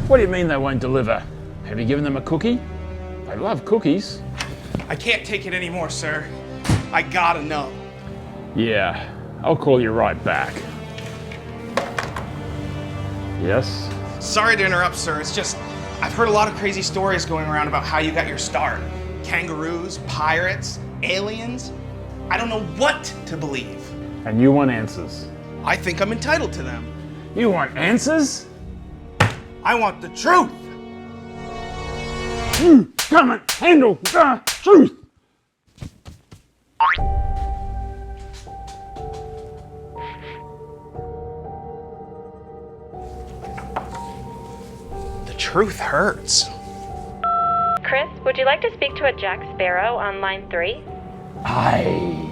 What do you mean they won't deliver? Have you given them a cookie? They love cookies. I can't take it anymore, sir. I gotta know. Yeah, I'll call you right back. Yes? Sorry to interrupt, sir. It's just, I've heard a lot of crazy stories going around about how you got your start. Kangaroos, pirates, aliens. I don't know what to believe. And you want answers? I think I'm entitled to them. You want answers? I want the truth. You can't handle the truth! The truth hurts. Chris, would you like to speak to a Jack Sparrow on line 3? Aye.